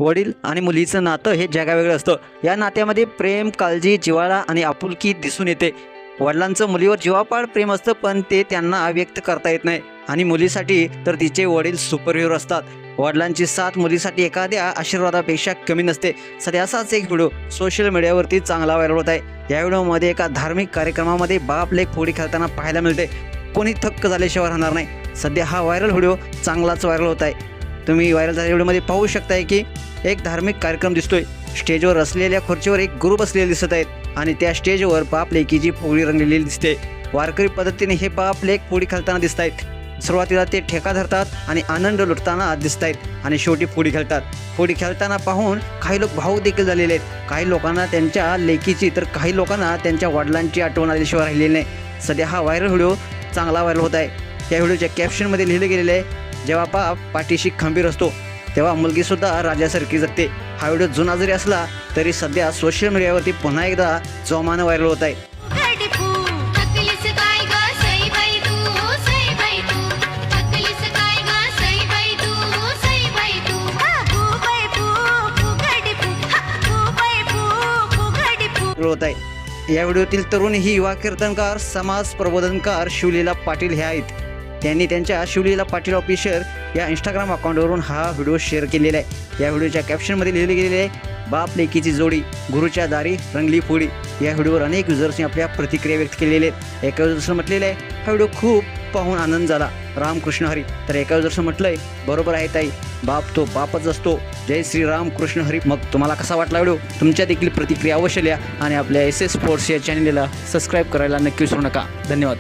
वडील आणि मुलीचं नातं हे जगावेगळं असतं। या नात्यामध्ये प्रेम, काळजी, जिव्हाळा आणि आपुलकी दिसून येते। वडिलांचं मुलीवर जीवापाड प्रेम असतं, पण ते त्यांना व्यक्त करता येत नाही। आणि मुलीसाठी तर तिचे वडील सुपर हिरो असतात। वडिलांची साथ मुलीसाठी एखाद्या आशीर्वादापेक्षा कमी नसते। सध्या असाच एक व्हिडिओ सोशल मीडियावरती चांगला व्हायरल होत आहे। या व्हिडिओमध्ये एका धार्मिक कार्यक्रमामध्ये बाप लेक फोडी खेळताना पाहायला मिळते। कोणी थक्क झाल्याशिवाय राहणार नाही। सध्या हा व्हायरल व्हिडिओ चांगलाच व्हायरल होत आहे। तुम्ही व्हायरल झालेल्या व्हिडिओमध्ये पाहू शकताय की एक धार्मिक कार्यक्रम दिसतोय। स्टेजवर असलेल्या खुर्चीवर एक गुरु बसलेले दिसत आहेत आणि त्या स्टेजवर बाप लेकीची फोडी रंगलेली दिसते। वारकरी पद्धतीने हे बाप लेक फोडी खेळताना दिसत आहेत। सुरुवातीला ते ठेका धरतात आणि आनंद लुटताना दिसत आहेत आणि शेवटी फोडी खेळतात। फोडी खेळताना पाहून काही लोक भावुक देखील झालेले आहेत। काही लोकांना त्यांच्या लेकीची तर काही लोकांना त्यांच्या वडिलांची आठवण आल्याशिवाय राहिलेली नाही। सध्या हा व्हायरल व्हिडिओ चांगला व्हायरल होत आहे। या व्हिडिओच्या कॅप्शनमध्ये लिहिले गेलेले आहे, जेव्हा बाप पाठीशी खंबीर असतो तेव्हा मुलगीसुद्धा राजासारखी जगते। हा व्हिडिओ जुना जरी असला तरी सध्या सोशल मीडियावरती पुन्हा एकदा जोमानं व्हायरल होत आहे। होत आहे। या व्हिडिओतील तरुण ही युवा कीर्तनकार, समाज प्रबोधनकार शिवलीला पाटील हे आहेत। त्यांनी त्यांच्या शिवलीला पाटील ऑफिशियल या इंस्टाग्राम अकाउंटवरून हा व्हिडिओ शेअर केलेला आहे। या व्हिडिओच्या कॅप्शनमध्ये लिहिले गेलेले आहे, बाप लेकीची जोडी, गुरुच्या दारी रंगली फोडी। या व्हिडिओवर अनेक युजर्सनी आपल्या प्रतिक्रिया व्यक्त केलेल्या आहेत। एका युजर्सनं म्हटलेलं आहे, हा व्हिडिओ खूप पाहून आनंद झाला, रामकृष्ण हरी। तर एका युजर्सनं म्हटलंय, बरोबर आहे ताई, बाप तो बापच असतो, जय श्री राम कृष्ण हरी। मग तुम्हाला कसा वाटला व्हिडिओ? तुमच्या देखील प्रतिक्रिया अवश्य लिहा आणि आपल्या SS स्पोर्ट्स या चॅनलला सबस्क्राईब करायला नक्की विसरू नका। धन्यवाद।